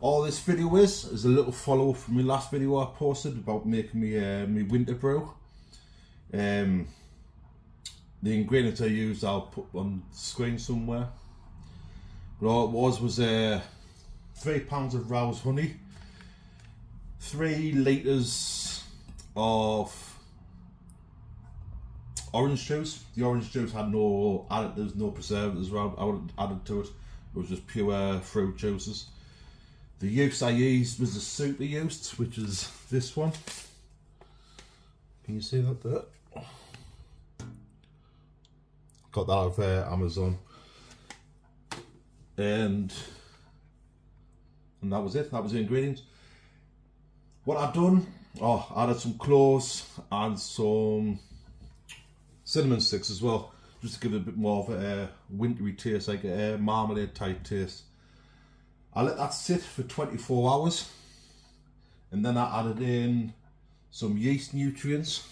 All this video is a little follow-up from my last video I posted about making me winter brew. The ingredients I used I'll put on the screen somewhere. But all it was 3 pounds of Rouse honey, 3 litres of orange juice. The orange juice had no additives, no preservatives added to it. It was just pure fruit juices. The yeast I used was the super yeast, which is this one. Can you see that there? Got that out of Amazon. And that was it. That was the ingredients. What I've done, I added some cloves and some cinnamon sticks as well, just to give it a bit more of a wintry taste, like a marmalade type taste. I let that sit for 24 hours and then I added in some yeast nutrients.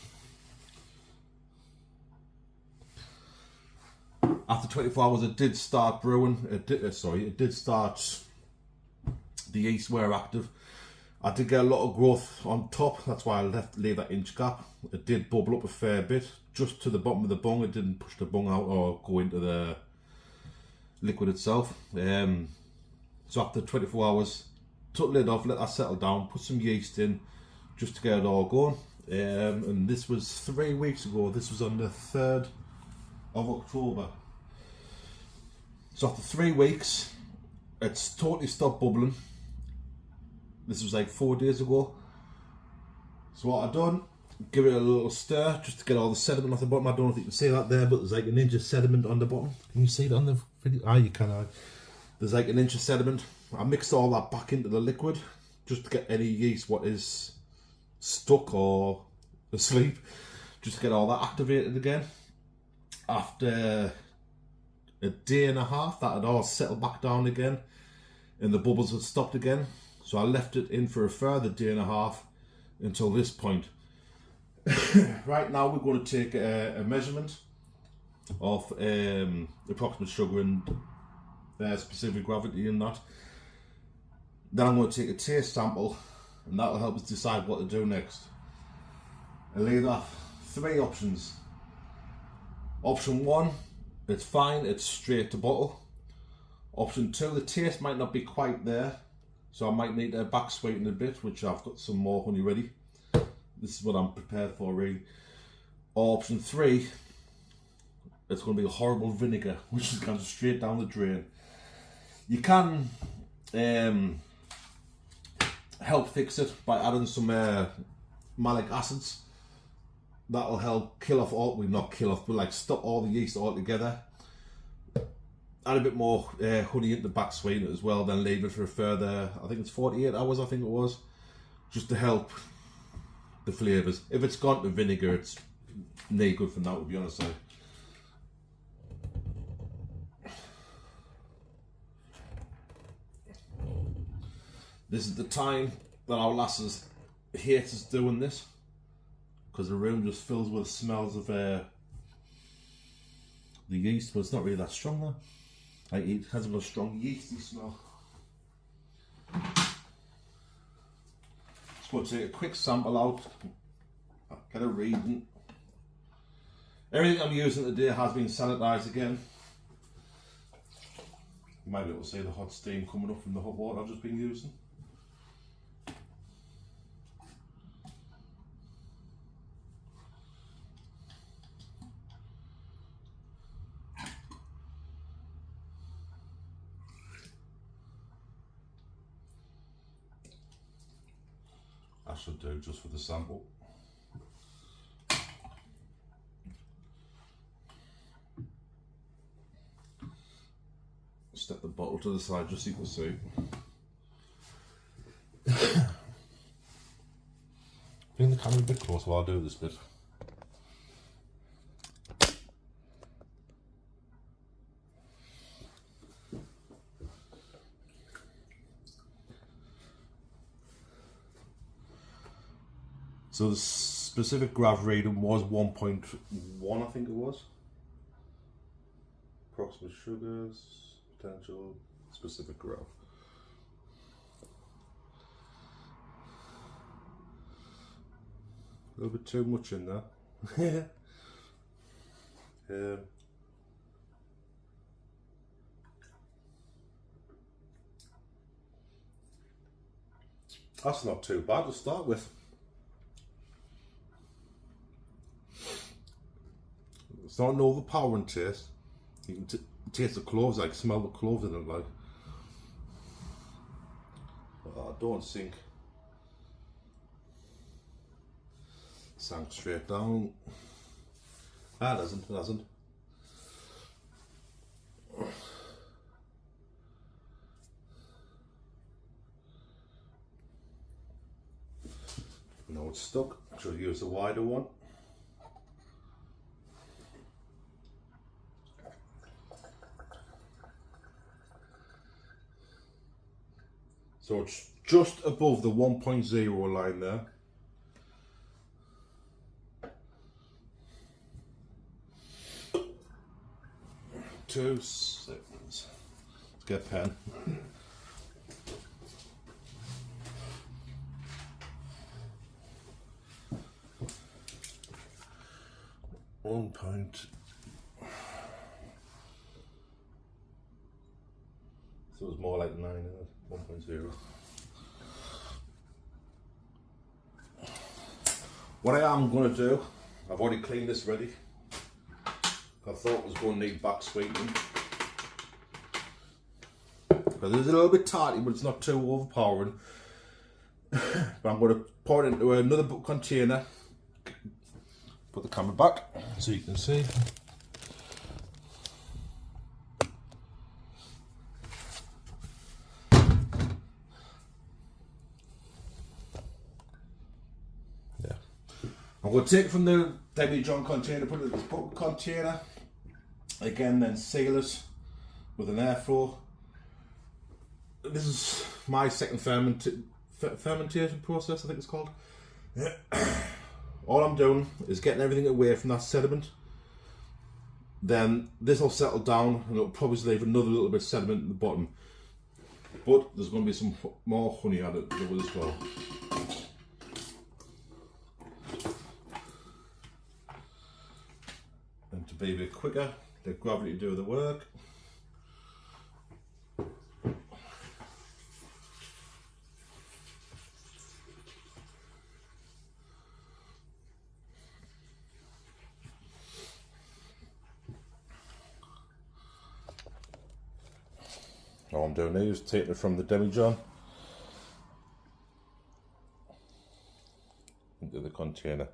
After 24 hours it did start brewing, it did start, the yeast were active. I did get a lot of growth on top, that's why I leave that inch gap. It did bubble up a fair bit, just to the bottom of the bung. It didn't push the bung out or go into the liquid itself. So after 24 hours, took the lid off, let that settle down, put some yeast in, just to get it all going. And this was 3 weeks ago. This was on the 3rd of October. So after 3 weeks, it's totally stopped bubbling. This was like 4 days ago. So what I've done, give it a little stir, just to get all the sediment off the bottom. I don't know if you can see that there, but there's like an inch of sediment on the bottom. Can you see it on the video? Ah, you can. There's like an inch of sediment. I mixed all that back into the liquid just to get any yeast what is stuck or asleep, just to get all that activated again. After a day and a half, that had all settled back down again and the bubbles had stopped again. So I left it in for a further day and a half until this point. Right now we're going to take a measurement of approximate sugar and specific gravity in that. Then I'm going to take a taste sample and that will help us decide what to do next. I'll leave that 3 options. Option 1, it's fine, it's straight to bottle. Option 2, the taste might not be quite there, so I might need to back sweeten a bit, which I've got some more honey ready. This is what I'm prepared for really. Or option 3, it's going to be a horrible vinegar, which is going straight down the drain. You can help fix it by adding some malic acids. That'll help kill off all, well not kill off, but like stop all the yeast altogether. Add a bit more honey into the back sweeten as well, then leave it for a further, I think it's 48 hours, I think it was, just to help the flavours. If it's gone to vinegar, it's no good for now, to be honest. This is the time that our lasses hate us doing this, because the room just fills with smells of the yeast, but it's not really that strong though. Like, it has a strong yeasty smell. Just going to take a quick sample out, get a reading. Everything I'm using today has been sanitized again. You might be able to see the hot steam coming up from the hot water I've just been using. I should do just for the sample. Step the bottle to the side just so you can see. Bring the camera a bit closer while I do this bit. So the specific grav reading was 1.1, I think it was. Approximate sugars, potential, specific grav. A little bit too much in there. That's not too bad to start with. It's not an overpowering taste. You can taste the cloves, like smell the cloves in it, like. But I don't think. Sank straight down. Ah, it hasn't. It hasn't. Now it's stuck. Should use a wider one. So it's just above the 1.0 line there. Two seconds. Let's get a pen. One point. So it was more like 9, 1.0. What I am going to do, I've already cleaned this ready. I thought it was going to need back sweetening. Because it's a little bit tarty, but it's not too overpowering. But I'm going to pour it into another container. Put the camera back so you can see. Yeah. I'm going to take it from the demijohn container, put it in this bottle container. Again, then seal it with an airflow. This is my second fermentation process, I think it's called. All I'm doing is getting everything away from that sediment. Then this will settle down and it'll probably leave another little bit of sediment at the bottom. But there's going to be some more honey added to it as well. And to be a bit quicker, let gravity do the work. All I'm doing now is taking it from the demijohn into the container.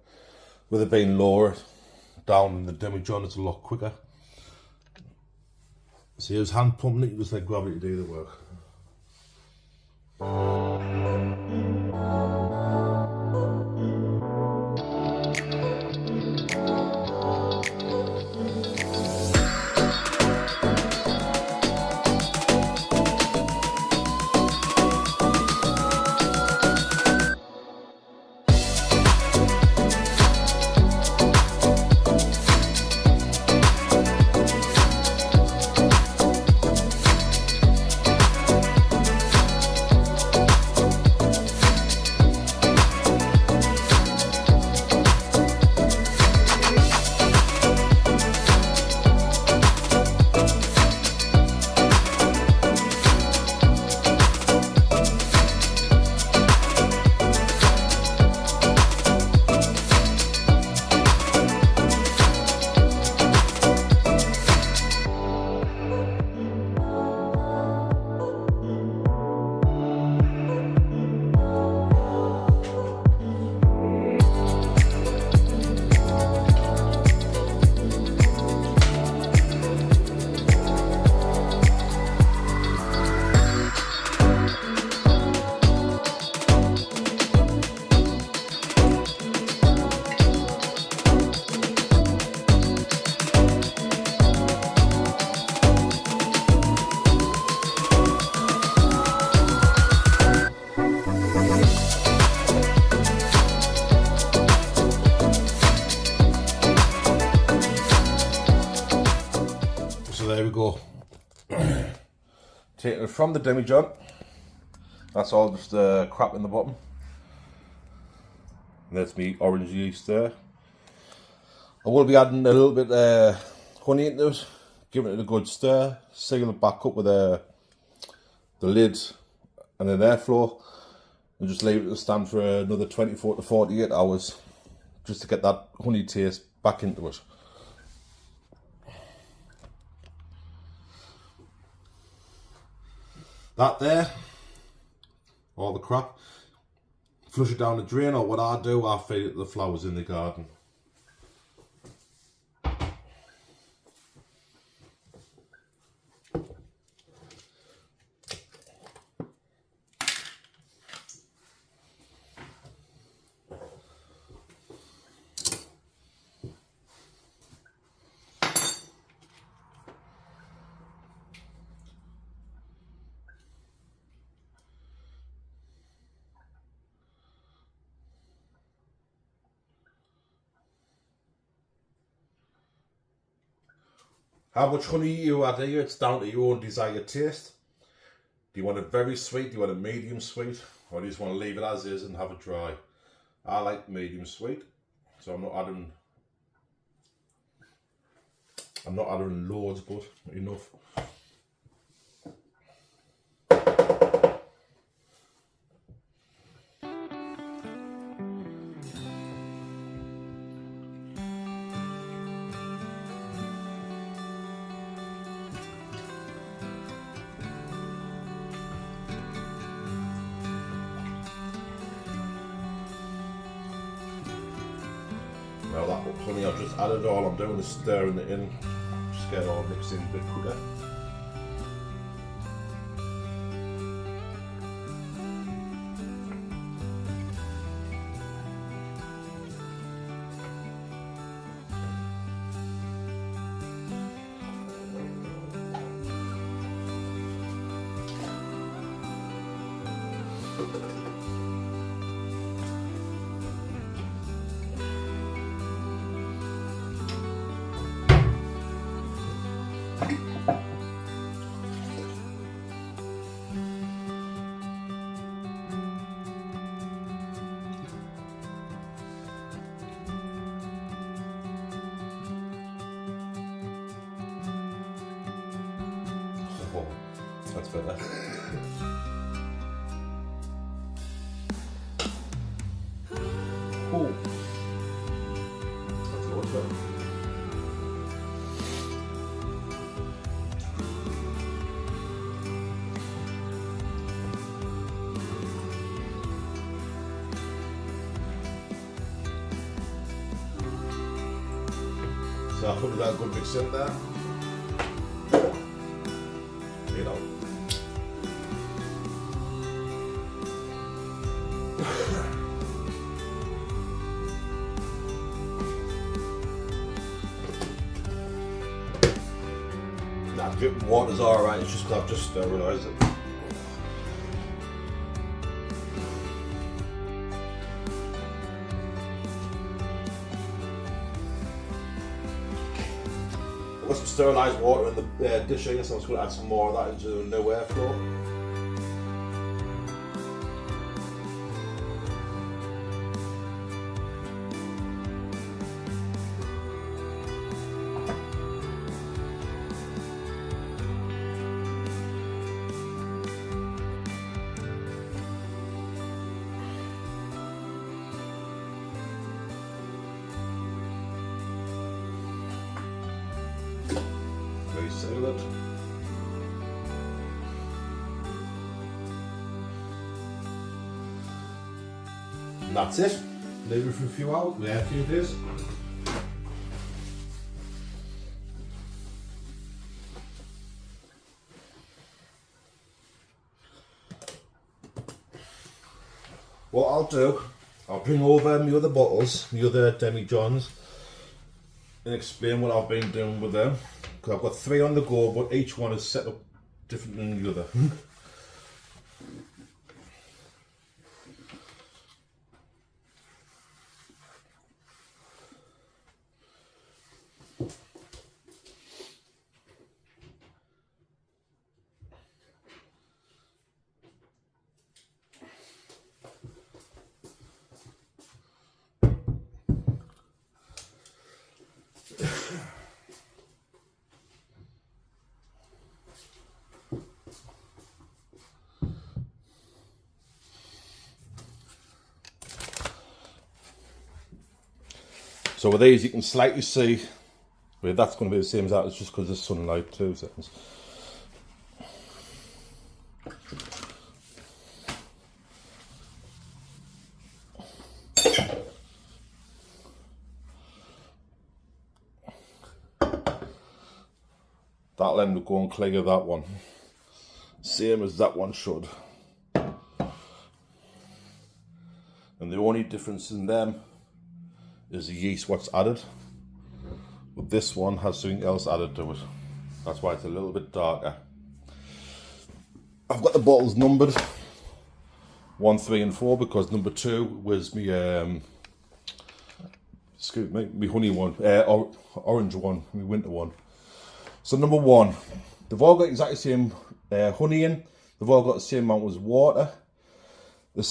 With it being lower down in the demijohn, it's a lot quicker. See, here's hand pumping it, you just let gravity do the work. There we go. Taking it from the demijohn. That's all just crap in the bottom. And that's me orange yeast there. I will be adding a little bit honey into it, giving it a good stir, seal it back up with the lid and an airflow, and just leave it to stand for another 24 to 48 hours, just to get that honey taste back into it. That there, all the crap, flush it down the drain, or what I do, I feed it to the flowers in the garden. How much honey you add here, it's down to your own desired taste. Do you want it very sweet, do you want it medium sweet, or do you just want to leave it as is and have it dry? I like medium sweet, so I'm not adding loads, but enough. Now that honey I've just added, all I'm doing is stirring it in, just get it all mixed in a bit quicker. Oh, that's better. Oh, that's loads better. So I put that good mix in there. You know. That dripping water's alright, it's just because I've just sterilised it. I've got some sterilised water in the dish here, so I'm just going to add some more of that into the new airflow. Seal it. And that's it. Leave it for a few hours, a few days. What I'll do, I'll bring over my other bottles, my other demijohns, and explain what I've been doing with them. I've got 3 on the go, but each one is set up different than the other. So with these you can slightly see, well, that's going to be the same as that, it's just because of sunlight. 2 seconds. That'll end up going clear, that one. Same as that one should. And the only difference in them is the yeast what's added. But this one has something else added to it. That's why it's a little bit darker. I've got the bottles numbered 1, 3 and 4 because number 2 was me excuse me, my honey one, orange one, my winter one. So number 1, they've all got exactly the same honey in. They've all got the same amount as water. The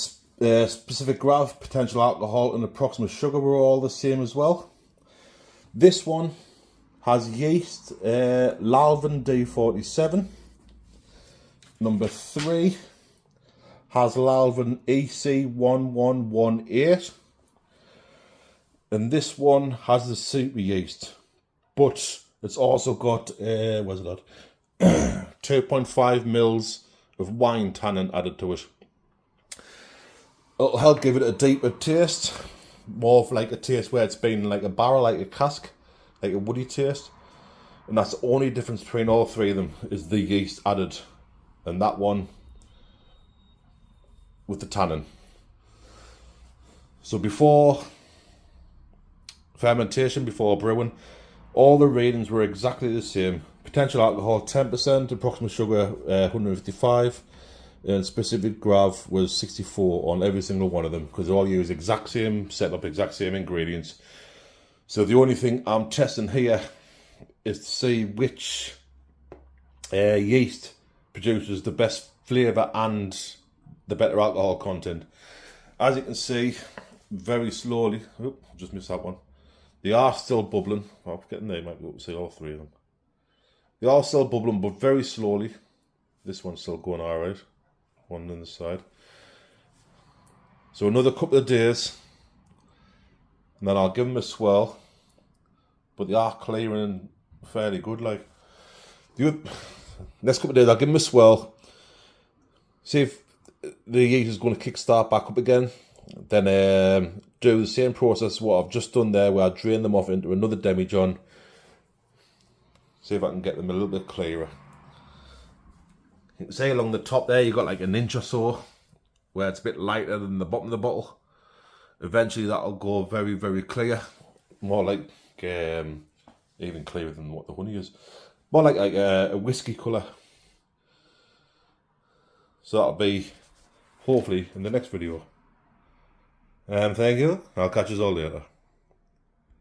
specific grav, potential alcohol and approximate sugar were all the same as well. This one has yeast, Lalvin D47. Number 3 has Lalvin EC1118. And this one has the super yeast, but it's also got, where's it at? 2.5 mils of wine tannin added to it. It'll help give it a deeper taste, more of like a taste where it's been like a barrel, like a cask, like a woody taste. And that's the only difference between all 3 of them is the yeast added, and that one with the tannin. So before fermentation, before brewing, all the readings were exactly the same. Potential alcohol 10%, approximate sugar 155, and specific grav was 64 on every single one of them because they all use exact same setup, exact same ingredients. So the only thing I'm testing here is to see which yeast produces the best flavour and the better alcohol content. As you can see, very slowly, oh, just missed that one. They are still bubbling. I'm getting there, might be able to see all 3 of them. They are still bubbling, but very slowly. This one's still going alright. One on the side. So another couple of days, and then I'll give them a swirl. But they are clearing fairly good. Like the next couple of days, I'll give them a swirl. See if the yeast is going to kickstart back up again. Then do the same process what I've just done there, where I drain them off into another demijohn. See if I can get them a little bit clearer. You can see along the top there, you've got like an inch or so where it's a bit lighter than the bottom of the bottle. Eventually that'll go very, very clear. More like, even clearer than what the honey is. More like a whiskey colour. So that'll be hopefully in the next video. Thank you. I'll catch you all later.